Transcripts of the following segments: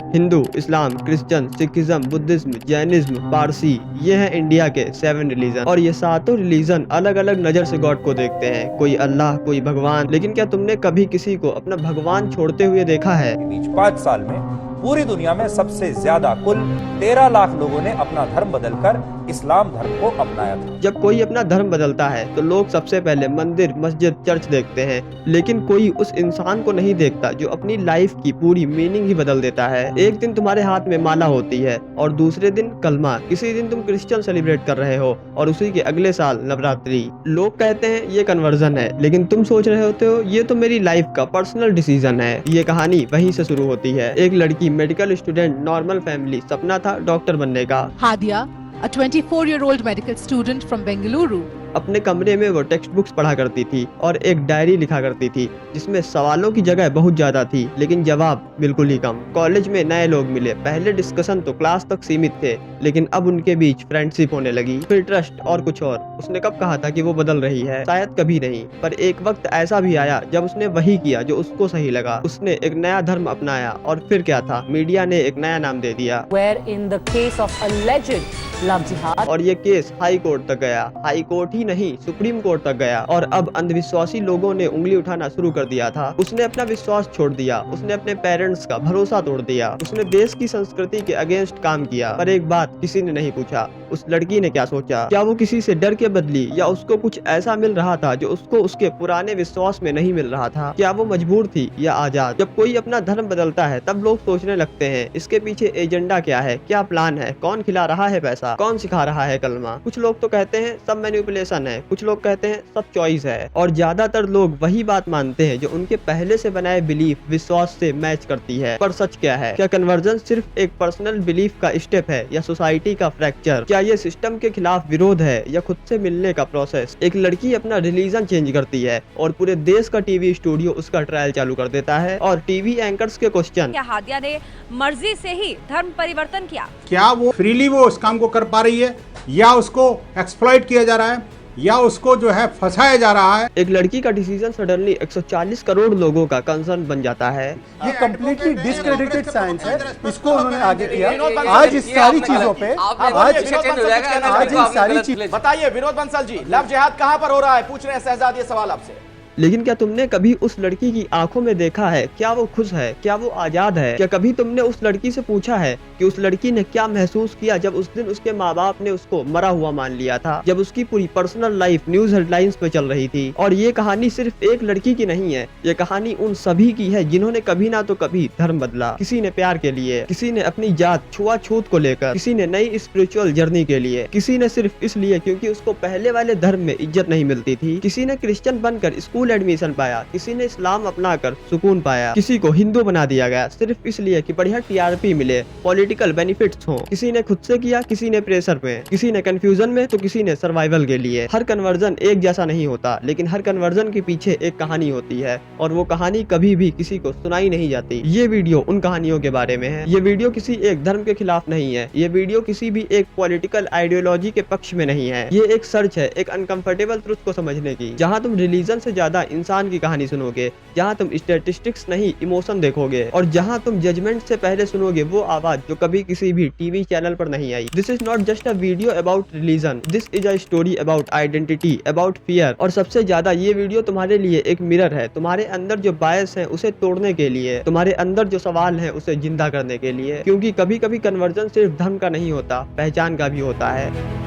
Hindu, Islam, Christian, Sikhism, Buddhism, Jainism, Parsi, ये हैं India के 7 रिलीजन। और ये सातों रिलीजन अलग अलग नजर से गॉड को देखते हैं। कोई अल्लाह, कोई भगवान। लेकिन क्या तुमने कभी किसी को अपना भगवान छोड़ते हुए देखा है? 5 साल में पूरी दुनिया में सबसे ज्यादा कुल 13 लाख लोगों ने अपना धर्म बदलकर इस्लाम धर्म को अपनाया था। जब कोई अपना धर्म बदलता है तो लोग सबसे पहले मंदिर, मस्जिद, चर्च देखते हैं, लेकिन कोई उस इंसान को नहीं देखता जो अपनी लाइफ की पूरी मीनिंग ही बदल देता है। एक दिन तुम्हारे हाथ में माला होती है और दूसरे दिन कलमा। किसी दिन तुम क्रिश्चियन सेलिब्रेट कर रहे हो और उसी के अगले साल नवरात्रि। लोग कहते हैं ये कन्वर्जन है, लेकिन तुम सोच रहे होते हो ये तो मेरी लाइफ का पर्सनल डिसीजन है। ये कहानी वहीं से शुरू होती है। एक लड़की, मेडिकल स्टूडेंट, नॉर्मल फैमिली, सपना था डॉक्टर बनने का। Hadia, a 24-year-old medical student from Bengaluru, अपने कमरे में वो टेक्स्ट बुक्स पढ़ा करती थी और एक डायरी लिखा करती थी जिसमें सवालों की जगह बहुत ज्यादा थी लेकिन जवाब बिल्कुल ही कम। कॉलेज में नए लोग मिले। पहले डिस्कशन तो क्लास तक सीमित थे, लेकिन अब उनके बीच फ्रेंडशिप होने लगी, फिर ट्रस्ट और कुछ और। उसने कब कहा था कि वो बदल रही है? शायद कभी नहीं, पर एक वक्त ऐसा भी आया जब उसने वही किया जो उसको सही लगा। उसने एक नया धर्म अपनाया और फिर क्या था, मीडिया ने एक नया नाम दे दिया। Where in the case of alleged love jihad, और ये केस हाई कोर्ट तक गया। हाई कोर्ट ही नहीं, सुप्रीम कोर्ट तक गया। और अब अंधविश्वासी लोगों ने उंगली उठाना शुरू कर दिया था। उसने अपना विश्वास छोड़ दिया, उसने अपने पेरेंट्स का भरोसा तोड़ दिया, उसने देश की संस्कृति के अगेंस्ट काम किया। पर एक बात किसी ने नहीं पूछा, उस लड़की ने क्या सोचा? क्या वो किसी से डर के बदली, या उसको कुछ ऐसा मिल रहा था जो उसको उसके पुराने विश्वास में नहीं मिल रहा था? क्या वो मजबूर थी या आजाद? जब कोई अपना धर्म बदलता है तब लोग सोचने लगते हैं इसके पीछे एजेंडा क्या है, क्या प्लान है, कौन खिला रहा है पैसा, कौन सिखा रहा है कलमा। कुछ लोग तो कहते हैं सब मैनिपुलेशन है, कुछ लोग कहते हैं सब चॉइस है, और ज्यादातर लोग वही बात मानते हैं जो उनके पहले से बनाए बिलीफ, विश्वास से मैच करती है। पर सच क्या है? क्या कन्वर्जन सिर्फ एक पर्सनल बिलीफ का स्टेप है या सोसाइटी का फ्रैक्चर? क्या ये सिस्टम के खिलाफ विरोध है या खुद से मिलने का प्रोसेस? एक लड़की अपना रिलीजन चेंज करती है और पूरे देश का टीवी स्टूडियो उसका ट्रायल चालू कर देता है। और टीवी एंकर्स के क्वेश्चन, क्या हादिया ने मर्जी से ही धर्म परिवर्तन किया? क्या वो फ्रीली वो उस काम को कर पा रही है, या उसको एक्सप्लॉइट किया जा रहा है, या उसको जो है फंसाया जा रहा है? एक लड़की का डिसीजन सडनली 140 करोड़ लोगों का कंसर्न बन जाता है। ये कम्प्लीटली डिस्क्रेडिटेड साइंस है, इसको उन्होंने आगे किया। आज इस सारी चीजों पे आज इन सारी चीज बताइए विनोद बंसल जी, लव जिहाद कहां पर हो रहा है? पूछ रहे हैं शहजाद ये सवाल आपसे। लेकिन क्या तुमने कभी उस लड़की की आंखों में देखा है? क्या वो खुश है? क्या वो आजाद है? क्या कभी तुमने उस लड़की से पूछा है कि उस लड़की ने क्या महसूस किया जब उस दिन उसके माँ बाप ने उसको मरा हुआ मान लिया था, जब उसकी पूरी पर्सनल लाइफ न्यूज हेडलाइंस पे चल रही थी? और ये कहानी सिर्फ एक लड़की की नहीं है, ये कहानी उन सभी की है जिन्होंने कभी ना तो कभी धर्म बदला। किसी ने प्यार के लिए, किसी ने अपनी जात छुआछूत को लेकर, किसी ने नई स्पिरिचुअल जर्नी के लिए, किसी ने सिर्फ इसलिए क्योंकि उसको पहले वाले धर्म में इज्जत नहीं मिलती थी, किसी ने क्रिश्चियन बनकर स्कूल एडमिशन पाया, किसी ने इस्लाम अपनाकर सुकून पाया, किसी को हिंदू बना दिया गया सिर्फ इसलिए कि बढ़िया टीआरपी मिले, पॉलिटिकल बेनिफिट्स हो। किसी ने खुद से किया, किसी ने प्रेशर में, किसी ने कंफ्यूजन में, तो किसी ने सर्वाइवल के लिए। हर कन्वर्जन एक जैसा नहीं होता, लेकिन हर कन्वर्जन के पीछे एक कहानी होती है, और वो कहानी कभी भी किसी को सुनाई नहीं जाती। ये वीडियो उन कहानियों के बारे में है। ये वीडियो किसी एक धर्म के खिलाफ नहीं है, ये वीडियो किसी भी एक पॉलिटिकल आइडियोलॉजी के पक्ष में नहीं है। ये एक सर्च है एक अनकंफर्टेबल ट्रुथ को समझने की, जहाँ तुम रिलीजन से ज्यादा इंसान की कहानी सुनोगे, जहां तुम स्टैटिस्टिक्स नहीं इमोशन देखोगे, और जहां तुम जजमेंट से पहले सुनोगे वो आवाज जो कभी किसी भी टीवी चैनल पर नहीं आई। This is not just a video about religion, this is a story about identity, about fear. और सबसे ज्यादा ये वीडियो तुम्हारे लिए एक मिरर है, तुम्हारे अंदर जो बायस है उसे तोड़ने के लिए, तुम्हारे अंदर जो सवाल है उसे जिंदा करने के लिए। क्योंकि कभी कभी कन्वर्जन सिर्फ धर्म का नहीं होता, पहचान का भी होता है।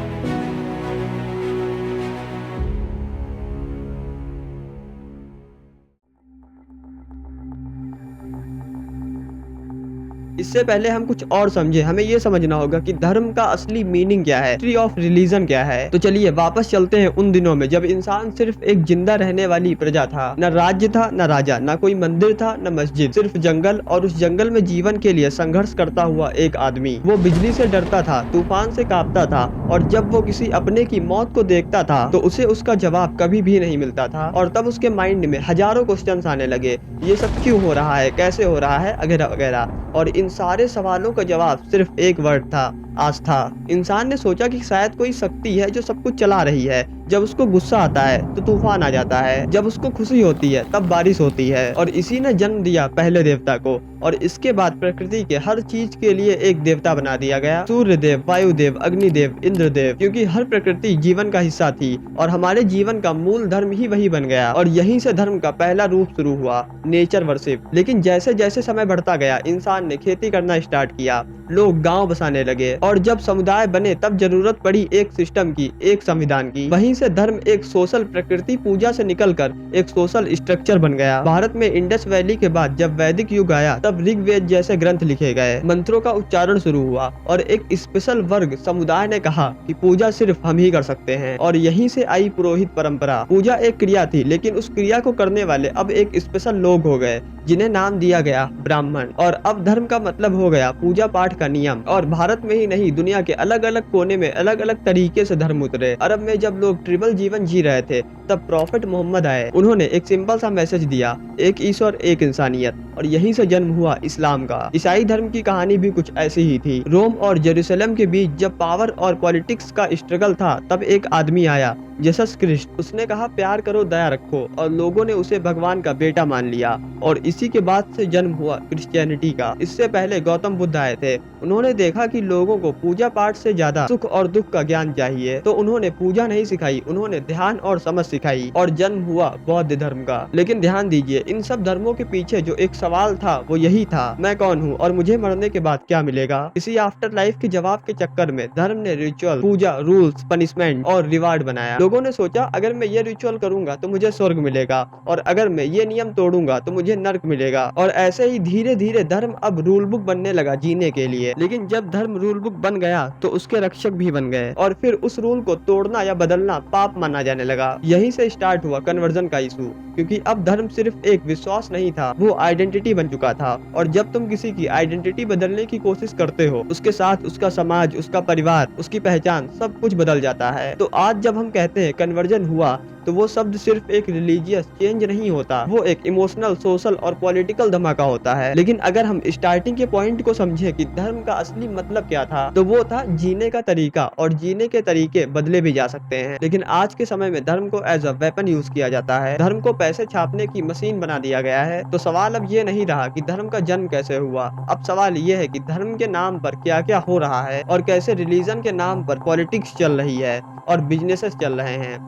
इससे पहले हम कुछ और समझे, हमें ये समझना होगा कि धर्म का असली मीनिंग क्या है, हिस्ट्री ऑफ रिलीजन क्या है। तो चलिए वापस चलते हैं उन दिनों में जब इंसान सिर्फ एक जिंदा रहने वाली प्रजा था। न राज्य था, न राजा, न कोई मंदिर था, न मस्जिद, सिर्फ जंगल, और उस जंगल में जीवन के लिए संघर्ष करता हुआ एक आदमी। वो बिजली से डरता था, तूफान से कांपता था, और जब वो किसी अपने की मौत को देखता था तो उसे उसका जवाब कभी भी नहीं मिलता था। और तब उसके माइंड में हजारों क्वेश्चंस आने लगे, ये सब क्यों हो रहा है, कैसे हो रहा है, वगैरह वगैरह। और इन सारे सवालों का जवाब सिर्फ एक वर्ड था, आस्था। इंसान ने सोचा कि शायद कोई शक्ति है जो सब कुछ चला रही है, जब उसको गुस्सा आता है तो तूफान आ जाता है, जब उसको खुशी होती है तब बारिश होती है। और इसी ने जन्म दिया पहले देवता को, और इसके बाद प्रकृति के हर चीज के लिए एक देवता बना दिया गया, सूर्य देव, वायु देव, अग्निदेव, इंद्रदेव, क्योंकि हर प्रकृति जीवन का हिस्सा थी और हमारे जीवन का मूल धर्म ही वही बन गया। और यहीं से धर्म का पहला रूप शुरू हुआ, नेचर वर्शिप। लेकिन जैसे जैसे समय बढ़ता गया, इंसान ने खेती करना स्टार्ट किया, लोग गांव बसाने लगे, और जब समुदाय बने तब जरूरत पड़ी एक सिस्टम की, एक संविधान की। वहीं से धर्म एक सोशल प्रकृति पूजा से निकलकर एक सोशल स्ट्रक्चर बन गया। भारत में इंडस वैली के बाद जब वैदिक युग आया तब ऋग्वेद जैसे ग्रंथ लिखे गए, मंत्रों का उच्चारण शुरू हुआ, और एक स्पेशल वर्ग समुदाय ने कहा कि पूजा सिर्फ हम ही कर सकते हैं। और यहीं से आई पुरोहित परंपरा। पूजा एक क्रिया थी, लेकिन उस क्रिया को करने वाले अब एक स्पेशल लोग हो गए, जिन्हें नाम दिया गया ब्राह्मण। और अब धर्म का मतलब हो गया पूजा पाठ का नियम। और भारत में ही नहीं, दुनिया के अलग अलग कोने में अलग अलग तरीके से धर्म उतरे। अरब में जब लोग ट्रिपल जीवन जी रहे थे तब प्रॉफिट मोहम्मद आए। उन्होंने एक सिंपल सा मैसेज दिया, एक ईश्वर, एक इंसानियत। और यहीं से जन्म हुआ इस्लाम का। ईसाई धर्म की कहानी भी कुछ ऐसी ही थी। रोम और जेरूसलम के बीच जब पावर और पॉलिटिक्स का स्ट्रगल था तब एक आदमी आया, जीसस क्रिस्ट। उसने कहा प्यार करो, दया रखो, और लोगों ने उसे भगवान का बेटा मान लिया। और इसी के बाद से जन्म हुआ क्रिश्चियनिटी का। इससे पहले गौतम बुद्ध आए थे। उन्होंने देखा कि लोगों को पूजा पाठ से ज्यादा सुख और दुख का ज्ञान चाहिए, तो उन्होंने पूजा नहीं सिखाई, उन्होंने ध्यान और समझ सिखाई, और जन्म हुआ बौद्ध धर्म का। लेकिन ध्यान दीजिए, इन सब धर्मों के पीछे जो एक सवाल था वो यही था, मैं कौन हूँ और मुझे मरने के बाद क्या मिलेगा। इसी आफ्टर लाइफ के जवाब के चक्कर में धर्म ने रिचुअल, पूजा, रूल्स, पनिशमेंट और रिवार्ड बनाया। लोगों ने सोचा अगर मैं ये रिचुअल करूंगा तो मुझे स्वर्ग मिलेगा, और अगर मैं ये नियम तोड़ूंगा तो मुझे नर्क मिलेगा। और ऐसे ही धीरे धीरे धर्म अब रूल बुक बनने लगा जीने के लिए। लेकिन जब धर्म रूल बुक बन गया तो उसके रक्षक भी बन गए, और फिर उस रूल को तोड़ना या बदलना पाप माना जाने लगा। यहीं से स्टार्ट हुआ कन्वर्जन का इशू, क्योंकि अब धर्म सिर्फ एक विश्वास नहीं था, वो आइडेंटिटी बन चुका था। और जब तुम किसी की आइडेंटिटी बदलने की कोशिश करते हो, उसके साथ उसका समाज, उसका परिवार, उसकी पहचान, सब कुछ बदल जाता है। तो आज जब हम कहते हैं कन्वर्जन हुआ, तो वो शब्द सिर्फ एक रिलीजियस चेंज नहीं होता, वो एक इमोशनल, सोशल और पॉलिटिकल धमाका होता है। लेकिन अगर हम स्टार्टिंग के पॉइंट को समझे कि धर्म का असली मतलब क्या था, तो वो था जीने का तरीका, और जीने के तरीके बदले भी जा सकते हैं। लेकिन आज के समय में धर्म को एज अ वेपन यूज किया जाता है, धर्म को पैसे छापने की मशीन बना दिया गया है। तो सवाल अब ये नहीं रहा कि धर्म का जन्म कैसे हुआ, अब सवाल ये है कि धर्म के नाम पर क्या क्या हो रहा है, और कैसे रिलीजन के नाम पर पॉलिटिक्स चल रही है और बिजनेसेस चल रहे हैं।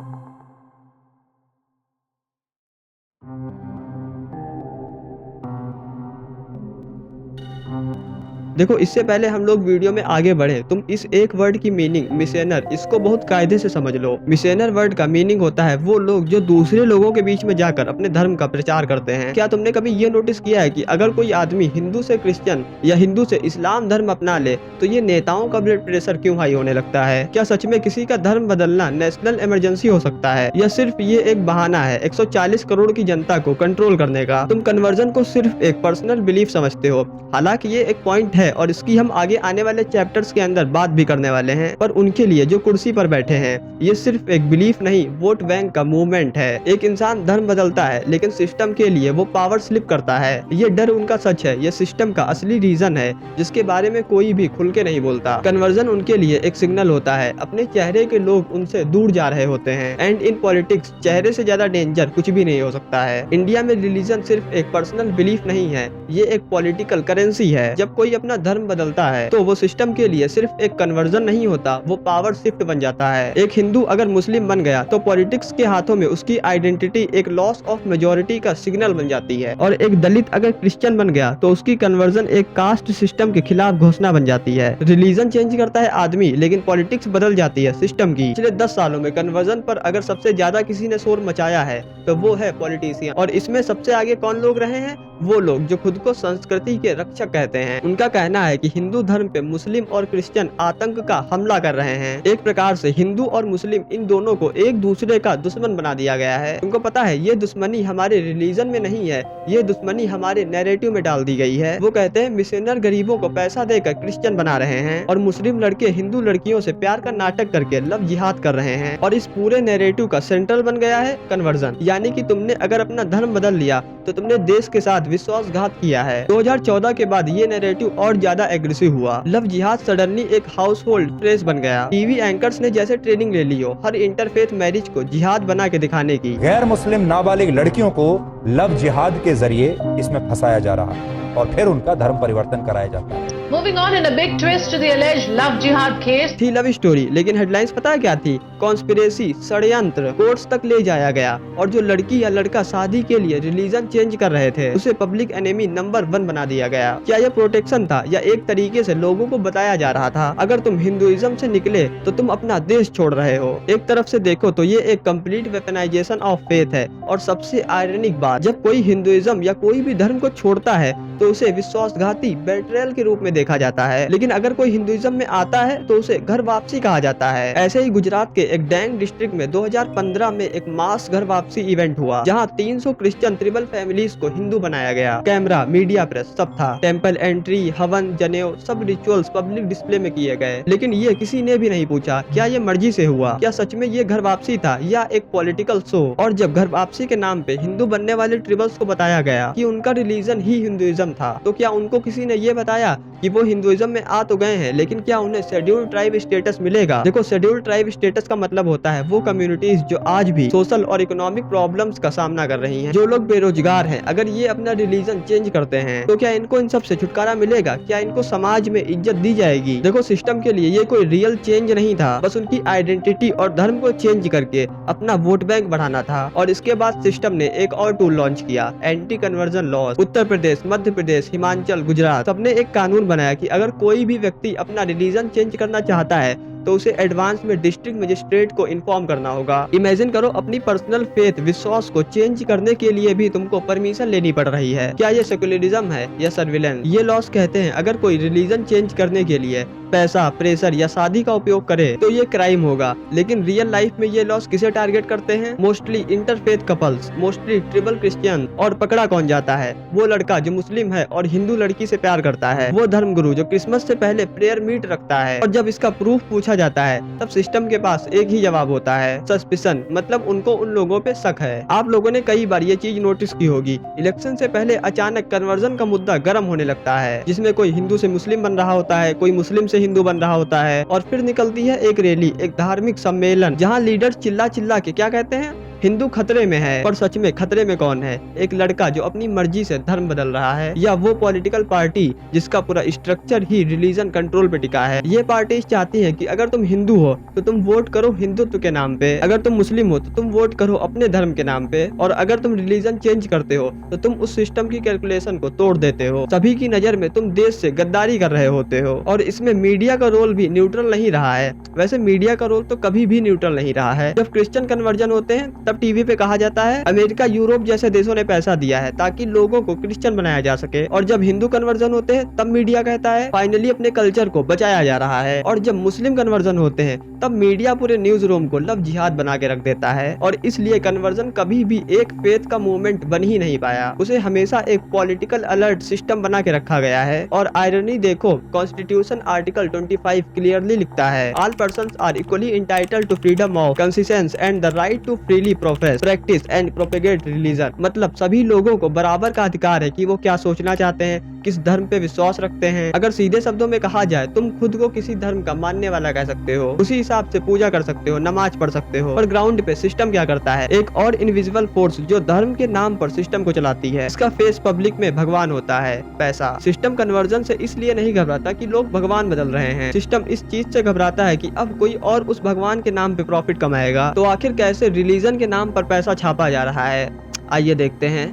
देखो, इससे पहले हम लोग वीडियो में आगे बढ़े, तुम इस एक वर्ड की मीनिंग मिशनर, इसको बहुत कायदे से समझ लो। मिशनर वर्ड का मीनिंग होता है वो लोग जो दूसरे लोगों के बीच में जाकर अपने धर्म का प्रचार करते हैं। क्या तुमने कभी ये नोटिस किया है कि अगर कोई आदमी हिंदू से क्रिश्चियन या हिंदू से इस्लाम धर्म अपना ले तो ये नेताओं का ब्लड प्रेशर क्यों हाई होने लगता है? क्या सच में किसी का धर्म बदलना नेशनल इमरजेंसी हो सकता है, या सिर्फ ये एक बहाना है 140 करोड़ की जनता को कंट्रोल करने का? तुम कन्वर्जन को सिर्फ एक पर्सनल बिलीफ समझते हो, हालांकि ये एक पॉइंट है और इसकी हम आगे आने वाले चैप्टर्स के अंदर बात भी करने वाले हैं। पर उनके लिए जो कुर्सी पर बैठे हैं, ये सिर्फ एक बिलीफ नहीं, वोट बैंक का मूवमेंट है। एक इंसान धर्म बदलता है लेकिन सिस्टम के लिए वो पावर स्लिप करता है। ये डर उनका सच है, ये सिस्टम का असली रीजन है जिसके बारे में कोई भी खुल के नहीं बोलता। कन्वर्जन उनके लिए एक सिग्नल होता है, अपने चेहरे के लोग उनसे दूर जा रहे होते हैं। एंड इन पॉलिटिक्स चेहरे से ज्यादा डेंजर कुछ भी नहीं हो सकता है। इंडिया में रिलीजन सिर्फ एक पर्सनल बिलीफ नहीं है, ये एक पॉलिटिकल करेंसी है। जब कोई अपना धर्म बदलता है तो वो सिस्टम के लिए सिर्फ एक कन्वर्जन नहीं होता, वो पावर शिफ्ट बन जाता है। एक हिंदू अगर मुस्लिम बन गया तो पॉलिटिक्स के हाथों में उसकी आइडेंटिटी एक लॉस ऑफ मेजोरिटी का सिग्नल बन जाती है, और एक दलित अगर क्रिश्चियन बन गया तो उसकी कन्वर्जन एक कास्ट सिस्टम के खिलाफ घोषणा बन जाती है। रिलीजन चेंज करता है आदमी, लेकिन पॉलिटिक्स बदल जाती है सिस्टम की। पिछले 10 सालों में कन्वर्जन पर अगर सबसे ज्यादा किसी ने शोर मचाया है तो वो है पॉलिटिशियन। और इसमें सबसे आगे कौन लोग रहे हैं? वो लोग जो खुद को संस्कृति के रक्षक कहते हैं। उनका कहना है कि हिंदू धर्म पे मुस्लिम और क्रिश्चियन आतंक का हमला कर रहे हैं। एक प्रकार से हिंदू और मुस्लिम इन दोनों को एक दूसरे का दुश्मन बना दिया गया है। तुमको पता है ये दुश्मनी हमारे रिलीजन में नहीं है, ये दुश्मनी हमारे नैरेटिव में डाल दी गई है। वो कहते हैं मिशनर गरीबों को पैसा देकर क्रिश्चियन बना रहे हैं और मुस्लिम लड़के हिंदू लड़कियों से प्यार का नाटक करके लव जिहाद कर रहे हैं। और इस पूरे नैरेटिव का सेंट्रल बन गया है कन्वर्जन, यानी कि तुमने अगर अपना धर्म बदल लिया तो तुमने देश के साथ विश्वासघात किया है। 2014 के बाद ये नैरेटिव और और ज्यादा एग्रेसिव हुआ। लव जिहाद सडनली एक हाउस होल्ड फ्रेज बन गया। टीवी एंकर्स ने जैसे ट्रेनिंग ले ली हो हर इंटरफेथ मैरिज को जिहाद बना के दिखाने की। गैर मुस्लिम नाबालिग लड़कियों को लव जिहाद के जरिए इसमें फंसाया जा रहा है और फिर उनका धर्म परिवर्तन कराया जाता है। Moving on, in a big twist to the alleged love jihad case. थी लव स्टोरी, लेकिन हेडलाइंस पता क्या थी? कॉन्स्पिरेसी, षड्यंत्र, कोर्ट्स तक ले जाया गया और जो लड़की या लड़का शादी के लिए रिलीजन चेंज कर रहे थे उसे पब्लिक एनिमी नंबर 1 बना दिया गया। क्या यह प्रोटेक्शन था या एक तरीके से लोगों को बताया जा रहा था अगर तुम हिंदुइज्म से निकले तो तुम अपना देश छोड़ रहे हो? एक तरफ से देखो तो ये एक कंप्लीट वेपनाइजेशन ऑफ फेथ है और सबसे आयरनिक बात, जब कोई हिंदुइज्म या कोई भी धर्म को छोड़ता है तो उसे विश्वासघाती बेट्रेयल के रूप में देखा जाता है, लेकिन अगर कोई हिंदुइज्म में आता है तो उसे घर वापसी कहा जाता है। ऐसे ही गुजरात के एक डैंग डिस्ट्रिक्ट में 2015 में एक मास घर वापसी इवेंट हुआ जहां 300 क्रिश्चियन ट्रिबल फैमिलीज को हिंदू बनाया गया। कैमरा, मीडिया, प्रेस सब था। टेंपल एंट्री, हवन, जनेऊ सब रिचुअल्स पब्लिक डिस्प्ले में किए गए, लेकिन ये किसी ने भी नहीं पूछा क्या ये मर्जी से हुआ, क्या सच में ये घर वापसी था या एक पॉलिटिकल शो। और जब घर वापसी के नाम पे हिंदू बनने वाले ट्रिबल्स को बताया गया कि उनका रिलीजन ही हिंदुइज्म था, तो क्या उनको किसी ने ये बताया कि वो हिंदुइज्म में आ तो गए हैं लेकिन क्या उन्हें शेड्यूल्ड ट्राइब स्टेटस मिलेगा? देखो, शेड्यूल्ड ट्राइब स्टेटस का मतलब होता है वो कम्युनिटीज जो आज भी सोशल और इकोनॉमिक प्रॉब्लम्स का सामना कर रही हैं, जो लोग बेरोजगार हैं। अगर ये अपना रिलीजन चेंज करते हैं तो क्या इनको इन सब से छुटकारा मिलेगा? क्या इनको समाज में इज्जत दी जाएगी? देखो, सिस्टम के लिए ये कोई रियल चेंज नहीं था, बस उनकी आइडेंटिटी और धर्म को चेंज करके अपना वोट बैंक बढ़ाना था। और इसके बाद सिस्टम ने एक और टूल लॉन्च किया, anti conversion laws. Uttar Pradesh, Madhya Pradesh, Himachal, Gujarat सबने एक कानून बनाया कि अगर कोई भी व्यक्ति अपना रिलीजन चेंज करना चाहता है तो उसे एडवांस में डिस्ट्रिक्ट मजिस्ट्रेट को इन्फॉर्म करना होगा। इमेजिन करो, अपनी पर्सनल फेथ, विश्वास को चेंज करने के लिए भी तुमको परमिशन लेनी पड़ रही है। क्या ये सेकुलरिज्म है या सर्विलेंस? ये लॉस कहते हैं अगर कोई रिलीजन चेंज करने के लिए पैसा, प्रेशर या शादी का उपयोग करे तो ये क्राइम होगा। लेकिन रियल लाइफ में ये लॉस किसे टारगेट करते हैं? Mostly interfaith couples, mostly tribal Christian. और पकड़ा कौन जाता है? वो लड़का जो मुस्लिम है और हिंदू लड़की से प्यार करता है, वो धर्मगुरु जो क्रिसमस से पहले प्रेयर मीट रखता है। और जब इसका प्रूफ पूछा जाता है तब सिस्टम के पास एक ही जवाब होता है, सस्पिशन। मतलब उनको उन लोगों पे शक है। आप लोगों ने कई बार ये चीज नोटिस की होगी, इलेक्शन से पहले अचानक कन्वर्जन का मुद्दा गर्म होने लगता है, जिसमें कोई हिंदू से मुस्लिम बन रहा होता है, कोई मुस्लिम से हिंदू बन रहा होता है, और फिर निकलती है एक रैली, एक धार्मिक सम्मेलन जहां लीडर चिल्ला चिल्ला के क्या कहते हैं, हिंदू खतरे में है। पर सच में खतरे में कौन है? एक लड़का जो अपनी मर्जी से धर्म बदल रहा है, या वो पॉलिटिकल पार्टी जिसका पूरा स्ट्रक्चर ही रिलीजन कंट्रोल पे टिका है। ये पार्टी चाहती है कि अगर तुम हिंदू हो तो तुम वोट करो हिंदुत्व के नाम पे, अगर तुम मुस्लिम हो तो तुम वोट करो अपने धर्म के नाम पे, और अगर तुम रिलीजन चेंज करते हो तो तुम उस सिस्टम की कैलकुलेशन को तोड़ देते हो। सभी की नजर में तुम देश से गद्दारी कर रहे होते हो। और इसमें मीडिया का रोल भी न्यूट्रल नहीं रहा है। वैसे मीडिया का रोल तो कभी भी न्यूट्रल नहीं रहा है। जब क्रिश्चियन कन्वर्जन होते हैं तब टीवी पे कहा जाता है अमेरिका, यूरोप जैसे देशों ने पैसा दिया है ताकि लोगों को क्रिश्चियन बनाया जा सके, और जब हिंदू कन्वर्जन होते हैं तब मीडिया कहता है फाइनली अपने कल्चर को बचाया जा रहा है, और जब मुस्लिम कन्वर्जन होते हैं तब मीडिया पूरे न्यूज रूम को लव जिहाद बना के रख देता है। और इसलिए कन्वर्जन कभी भी एक फेथ का मूवमेंट बन ही नहीं पाया, उसे हमेशा एक पॉलिटिकल अलर्ट सिस्टम बना के रखा गया है। और आयरनी देखो, कॉन्स्टिट्यूशन आर्टिकल 25 क्लियरली लिखता है all persons are equally entitled to freedom of conscience and the right to freely profess, practice and propagate religion. मतलब सभी लोगों को बराबर का अधिकार है कि वो क्या सोचना चाहते हैं, किस धर्म पे विश्वास रखते हैं। अगर सीधे शब्दों में कहा जाए, तुम खुद को किसी धर्म का मानने वाला कह सकते हो, उसी हिसाब से पूजा कर सकते हो, नमाज पढ़ सकते हो। और ग्राउंड पे सिस्टम क्या करता है? एक और इनविजिबल फोर्स जो धर्म के नाम पर सिस्टम को चलाती है। इसका फेस पब्लिक में भगवान होता है, पैसा। सिस्टम कन्वर्जन से इसलिए नहीं घबराता कि लोग भगवान बदल रहे हैं, सिस्टम इस चीज से घबराता है कि अब कोई और उस भगवान के नाम पे प्रॉफिट कमाएगा। तो आखिर कैसे रिलीजन के नाम पर पैसा छापा जा रहा है, आइए देखते हैं।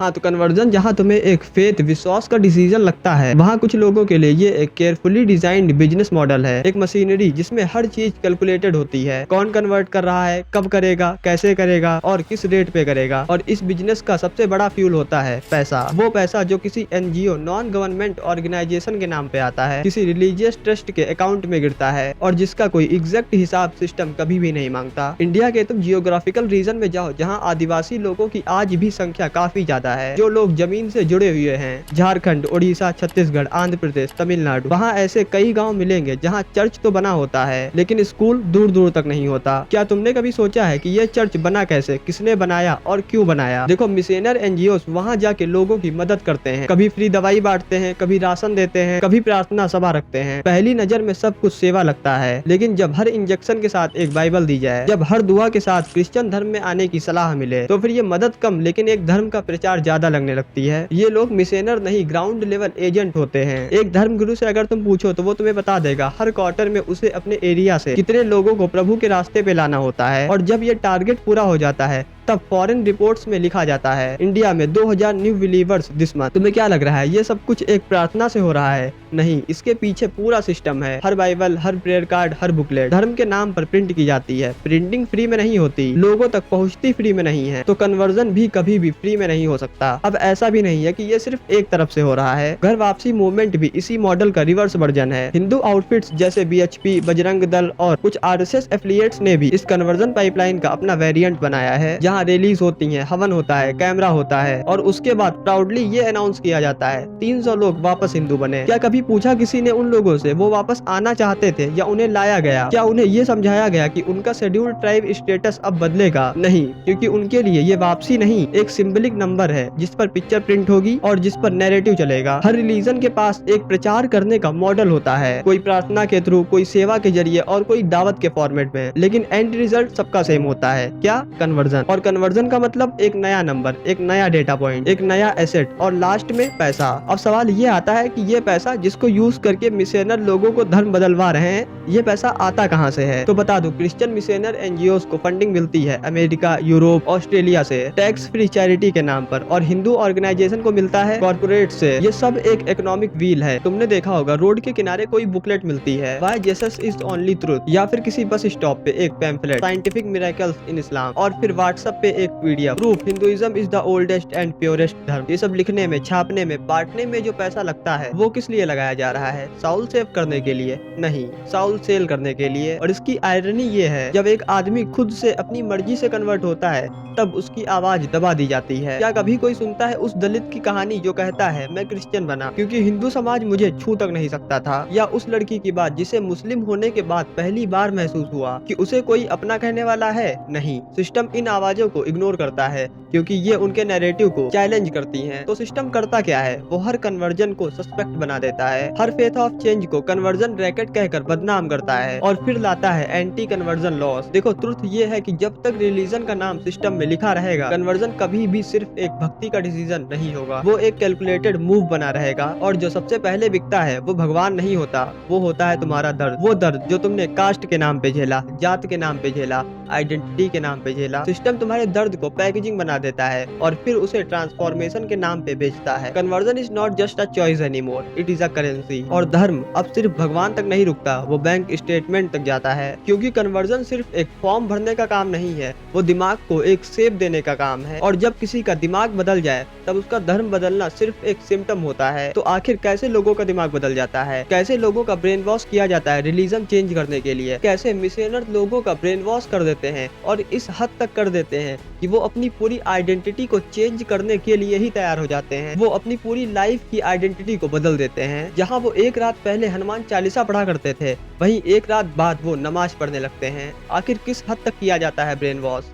हाँ, तो कन्वर्जन जहाँ तुम्हें एक फेथ, विश्वास का डिसीजन लगता है, वहाँ कुछ लोगों के लिए ये एक केयरफुली डिजाइन्ड बिजनेस मॉडल है, एक मशीनरी जिसमें हर चीज कैलकुलेटेड होती है। कौन कन्वर्ट कर रहा है, कब करेगा, कैसे करेगा और किस रेट पे करेगा। और इस बिजनेस का सबसे बड़ा फ्यूल होता है पैसा। वो पैसा जो किसी NGO, नॉन गवर्नमेंट ऑर्गेनाइजेशन के नाम पे आता है, किसी रिलीजियस ट्रस्ट के अकाउंट में गिरता है, और जिसका कोई एग्जैक्ट हिसाब सिस्टम कभी भी नहीं मांगता। इंडिया के तुम जियोग्राफिकल रीजन में जाओ जहाँ आदिवासी लोगों की आज भी संख्या काफी ज्यादा होता है। जो लोग जमीन से जुड़े हुए हैं, झारखंड, उड़ीसा, छत्तीसगढ़, आंध्र प्रदेश, तमिलनाडु, वहाँ ऐसे कई गाँव मिलेंगे जहाँ चर्च तो बना होता है लेकिन स्कूल दूर दूर तक नहीं होता। क्या तुमने कभी सोचा है कि ये चर्च बना कैसे, किसने बनाया और क्यों बनाया? देखो, मिशनर एनजीओ वहाँ जाके लोगों की मदद करते हैं, कभी फ्री दवाई बांटते हैं, कभी राशन देते हैं, कभी प्रार्थना सभा रखते हैं। पहली नजर में सब कुछ सेवा लगता है, लेकिन जब हर इंजेक्शन के साथ एक बाइबल दी जाए, जब हर दुआ के साथ क्रिश्चियन धर्म में आने की सलाह मिले, तो फिर ये मदद कम लेकिन एक धर्म का प्रचार ज्यादा लगने लगती है। ये लोग मिशनर नहीं, ग्राउंड लेवल एजेंट होते हैं। एक धर्म गुरु से अगर तुम पूछो तो वो तुम्हें बता देगा हर क्वार्टर में उसे अपने एरिया से कितने लोगों को प्रभु के रास्ते पे लाना होता है, और जब ये टारगेट पूरा हो जाता है तब फॉरेन रिपोर्ट्स में लिखा जाता है इंडिया में 2000 न्यू बिलीवर्स दिस मंथ। तुम्हें क्या लग रहा है ये सब कुछ एक प्रार्थना से हो रहा है? नहीं, इसके पीछे पूरा सिस्टम है। हर बाइबल, हर प्रेयर कार्ड, हर बुकलेट धर्म के नाम पर प्रिंट की जाती है। प्रिंटिंग फ्री में नहीं होती, लोगों तक पहुंचती फ्री में नहीं है, तो कन्वर्जन भी कभी भी फ्री में नहीं हो सकता। अब ऐसा भी नहीं है कि ये सिर्फ एक तरफ से हो रहा है। घर वापसी मूवमेंट भी इसी मॉडल का रिवर्स वर्जन है। हिंदू आउटफिट्स जैसे BHP, बजरंग दल और कुछ RSS एफिलिएट्स ने भी इस कन्वर्जन पाइपलाइन का अपना वेरिएंट बनाया है, जहाँ रैलीज होती हैं, हवन होता है, कैमरा होता है और उसके बाद प्राउडली ये अनाउंस किया जाता है 300 लोग वापस हिंदू बने। क्या कभी पूछा किसी ने उन लोगों से वो वापस आना चाहते थे या उन्हें लाया गया? क्या उन्हें ये समझाया गया कि उनका शेड्यूल्ड ट्राइब स्टेटस अब बदलेगा? नहीं, क्योंकि उनके लिए ये वापसी नहीं, एक सिंबलिक नंबर है जिस पर पिक्चर प्रिंट होगी और जिस पर नैरेटिव चलेगा। हर रिलीजन के पास एक प्रचार करने का मॉडल होता है, कोई प्रार्थना के थ्रू, कोई सेवा के जरिए और कोई दावत के फॉर्मेट में, लेकिन एंड रिजल्ट सबका सेम होता है। क्या? कन्वर्जन। और कन्वर्जन का मतलब एक नया नंबर, एक नया डेटा पॉइंट, एक नया एसेट और लास्ट में पैसा। अब सवाल ये आता है कि ये पैसा जिसको यूज करके मिशनर लोगों को धर्म बदलवा रहे हैं, ये पैसा आता कहाँ से है? तो बता दूं, क्रिश्चियन मिशनर एनजीओस को फंडिंग मिलती है अमेरिका, यूरोप, ऑस्ट्रेलिया से टैक्स फ्री चैरिटी के नाम पर, और हिंदू ऑर्गेनाइजेशन को मिलता है कॉर्पोरेट से। ये सब एक इकोनॉमिक व्हील है। तुमने देखा होगा रोड के किनारे कोई बुकलेट मिलती है, why Jesus is the only truth, या फिर किसी बस स्टॉप पे एक पैम्फलेट, साइंटिफिक मिरेकल्स इन इस्लाम, और फिर व्हाट्सएप पे एक PDF, proof Hinduism is the oldest and purest धर्म। ये सब लिखने में, छापने में, बांटने में जो पैसा लगता है वो किस लिए लगाया जा रहा है? साउल सेव करने के लिए? नहीं, साउल सेल करने के लिए। और इसकी आयरनी ये है, जब एक आदमी खुद से अपनी मर्जी से कन्वर्ट होता है तब उसकी आवाज दबा दी जाती है। क्या कभी कोई सुनता है उस दलित की कहानी जो कहता है मैं क्रिश्चियन बना क्योंकि हिंदू समाज मुझे छू तक नहीं सकता था? या उस लड़की की बात जिसे मुस्लिम होने के बाद पहली बार महसूस हुआ कि उसे कोई अपना कहने वाला है? नहीं, सिस्टम इन आवाजों को इग्नोर करता है क्योंकि ये उनके नैरेटिव को चैलेंज करती हैं। तो सिस्टम करता क्या है? वो हर कन्वर्जन को सस्पेक्ट बना देता है, हर फेथ ऑफ चेंज को कन्वर्जन रैकेट कहकर बदनाम करता है और फिर लाता है एंटी कन्वर्जन लॉस। देखो, ट्रुथ ये है कि जब तक रिलीजन का नाम सिस्टम में लिखा रहेगा, कन्वर्जन कभी भी सिर्फ एक भक्ति का डिसीजन नहीं होगा, वो एक कैलकुलेटेड मूव बना रहेगा। और जो सबसे पहले बिकता है वो भगवान नहीं होता, वो होता है तुम्हारा दर्द। वो दर्द जो तुमने कास्ट के नाम पे झेला, जात के नाम पे झेला, आइडेंटिटी के नाम पे झेला। सिस्टम तुम्हारे दर्द को पैकेजिंग बना देता है और फिर उसे ट्रांसफॉर्मेशन के नाम पे बेचता है। Conversion is not just a choice anymore, it is a currency. और धर्म अब सिर्फ भगवान तक नहीं रुकता, वो बैंक स्टेटमेंट तक जाता है, क्योंकि कन्वर्जन सिर्फ एक फॉर्म भरने का काम नहीं है, वो दिमाग को एक शेप देने का काम है। और जब किसी का दिमाग बदल जाए तब उसका धर्म बदलना सिर्फ एक सिम्टम होता है। तो आखिर कैसे लोगों का दिमाग बदल जाता है? कैसे लोगों का ब्रेन वॉश किया जाता है रिलीजन चेंज करने के लिए? कैसे मिशनर लोगों का ब्रेन वॉश कर देते हैं और इस हद तक कर देते हैं कि वो अपनी पूरी आइडेंटिटी को चेंज करने के लिए ही तैयार हो जाते हैं। वो अपनी पूरी लाइफ की आइडेंटिटी को बदल देते हैं। जहाँ वो एक रात पहले हनुमान चालीसा पढ़ा करते थे, वहीं एक रात बाद वो नमाज पढ़ने लगते हैं। आखिर किस हद तक किया जाता है ब्रेन वॉश?